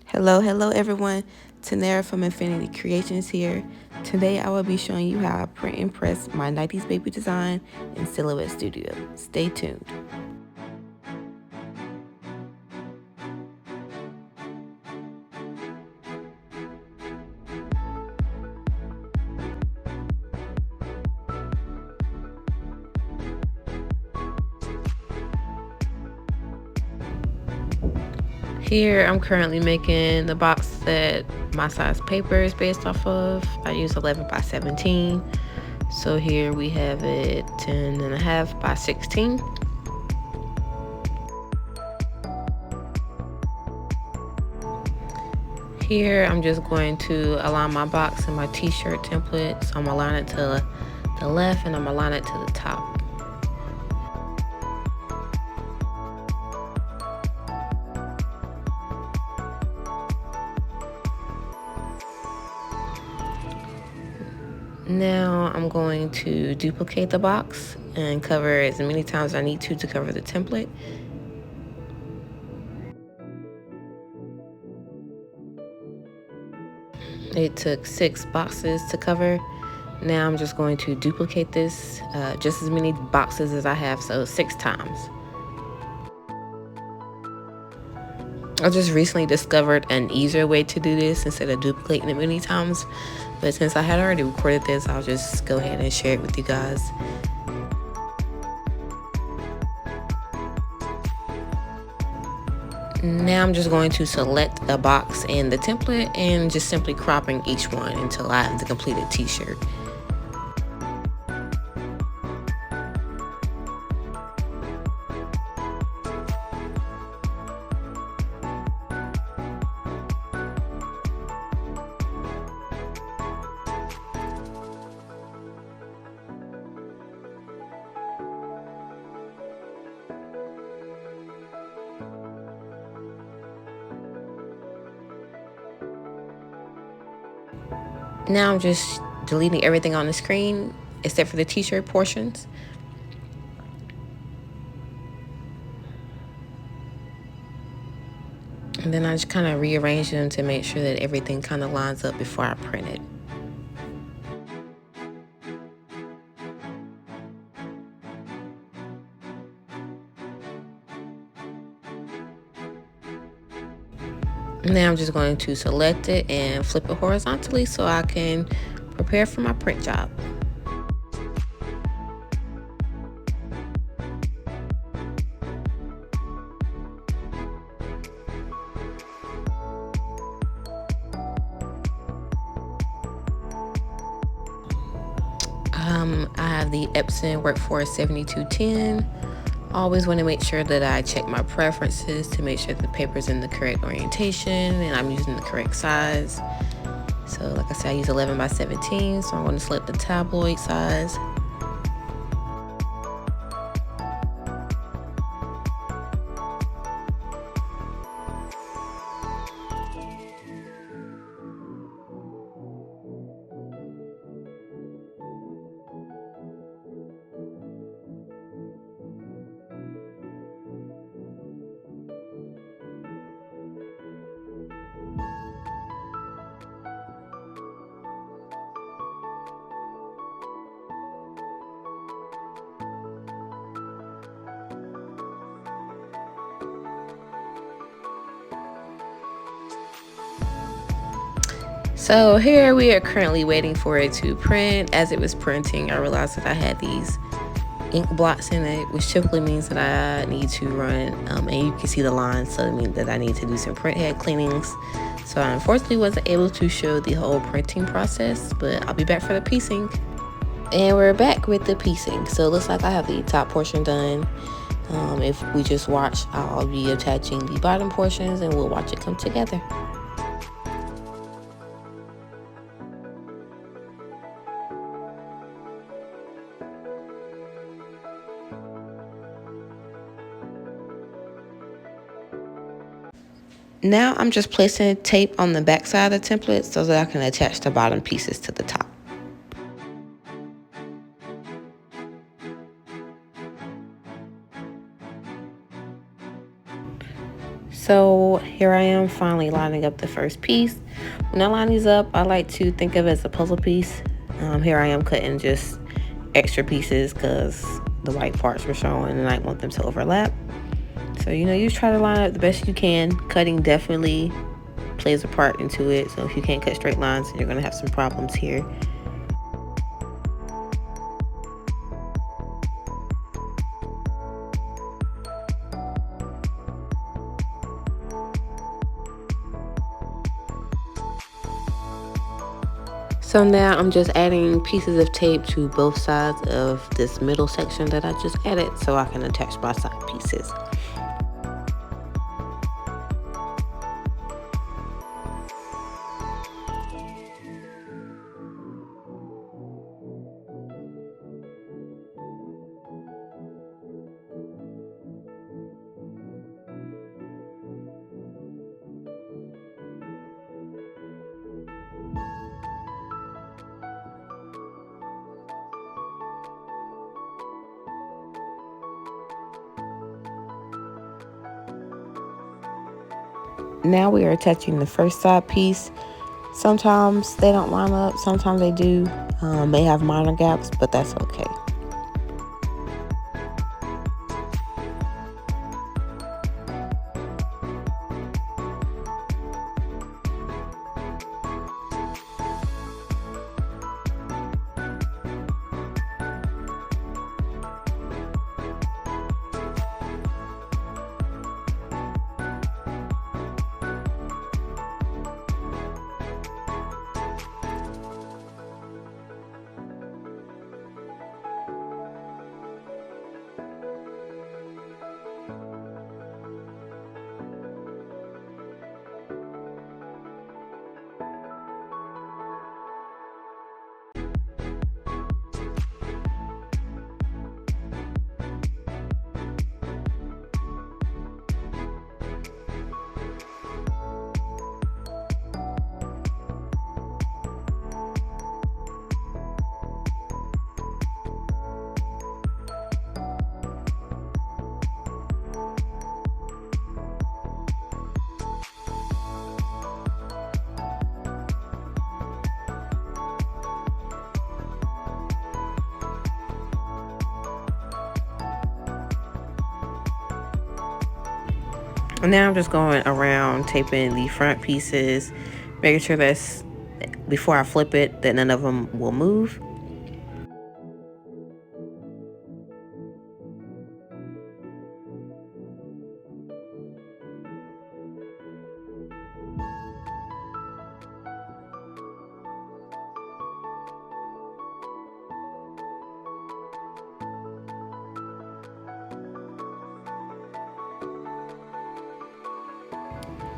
Hello everyone. Tanera from InfiniTee Creations here. Today I will be showing you how I print and press my 90s baby design in Silhouette Studio. Stay tuned. Here I'm currently making the box that my size paper is based off of. I use 11 by 17. So here we have it 10.5 by 16. Here I'm just going to align my box in my t-shirt template. So I'm gonna align it to the left and I'm gonna align it to the top. Now I'm going to duplicate the box and cover as many times as I need to cover the template. It took 6 boxes to cover. Now I'm just going to duplicate this just as many boxes as I have, so 6 times. I just recently discovered an easier way to do this instead of duplicating it many times. But since I had already recorded this, I'll just go ahead and share it with you guys. Now I'm just going to select a box in the template and just simply cropping each one until I have the completed t-shirt. Now I'm just deleting everything on the screen except for the t-shirt portions. And then I just kind of rearrange them to make sure that everything kind of lines up before I print it. Now I'm just going to select it and flip it horizontally so I can prepare for my print job. I have the Epson Workforce 7210. Always want to make sure that I check my preferences to make sure the paper's in the correct orientation and I'm using the correct size. So like I said, I use 11 by 17, so I'm going to select the tabloid size. So here we are currently waiting for it to print. As it was printing, I realized that I had these ink blots in it, which typically means that I need to run, and you can see the lines, so it means that I need to do some print head cleanings. So I unfortunately wasn't able to show the whole printing process, but I'll be back for the piecing. And we're back with the piecing. So it looks like I have the top portion done. If we just watch, I'll be attaching the bottom portions and we'll watch it come together. Now I'm just placing tape on the back side of the template so that I can attach the bottom pieces to the top. So here I am finally lining up the first piece. When I line these up, I like to think of it as a puzzle piece. Here I am cutting just extra pieces because the white parts were showing and I want them to overlap. So, you try to line up the best you can. Cutting definitely plays a part into it. So if you can't cut straight lines, you're going to have some problems here. So now I'm just adding pieces of tape to both sides of this middle section that I just added so I can attach my side pieces. Now we are attaching the first side piece. Sometimes they don't line up, sometimes they do. May have minor gaps, but that's okay. And now I'm just going around taping the front pieces, making sure that's before I flip it that none of them will move.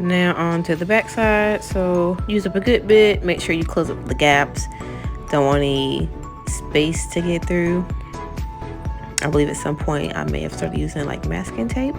Now on to the back side. So use up a good bit. Make sure you close up the gaps. Don't want any space to get through. I believe at some point I may have started using like masking tape.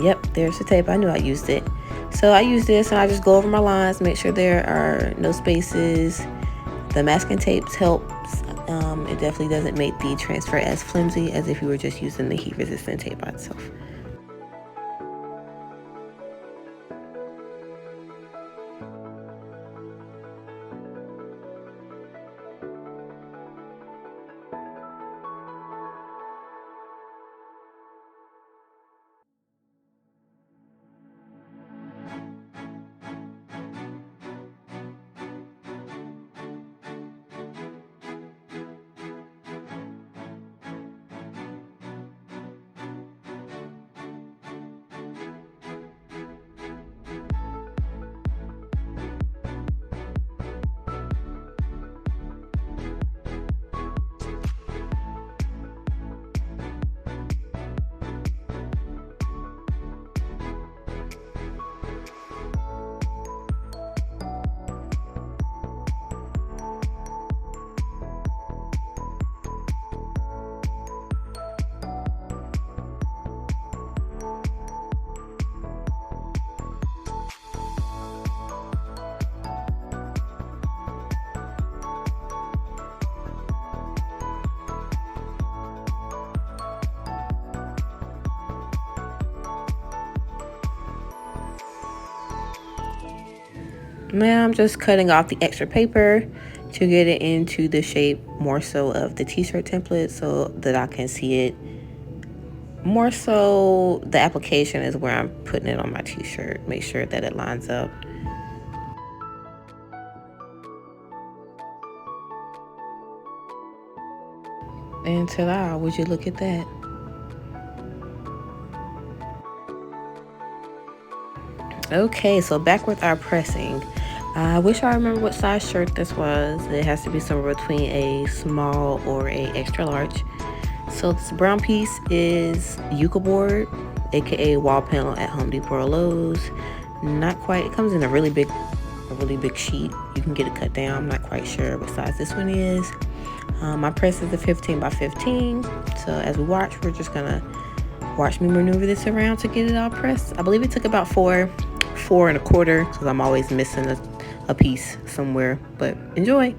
Yep, there's the tape. I knew I used it. So I use this and I just go over my lines, make sure there are no spaces. The masking tapes helps. It definitely doesn't make the transfer as flimsy as if you were just using the heat resistant tape by itself. Now I'm just cutting off the extra paper to get it into the shape more so of the t-shirt template so that I can see it. More so the application is where I'm putting it on my t-shirt. Make sure that it lines up. And ta-da, would you look at that? Okay, so back with our pressing. I wish I remember what size shirt this was. It has to be somewhere between a small or a extra large. So this brown piece is Eucaboard, aka wall panel at Home Depot or Lowe's. Not quite. It comes in a really big sheet. You can get it cut down. I'm not quite sure what size this one is. My press is a 15 by 15. So as we watch, we're just gonna watch me maneuver this around to get it all pressed. I believe it took about four and a quarter because I'm always missing a piece somewhere. But enjoy.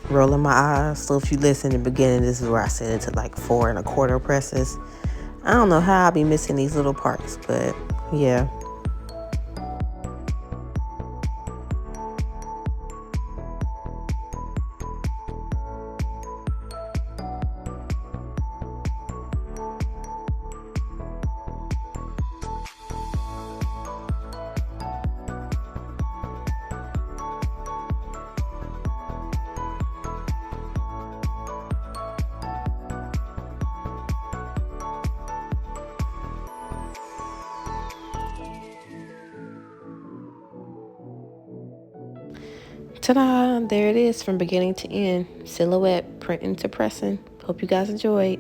Rolling my eyes. So if you listen in the beginning, this is where I said it to like 4 and a quarter presses. I don't know how I'll be missing these little parts, but yeah. Ta-da! There it is from beginning to end. Silhouette, printing to pressing. Hope you guys enjoyed.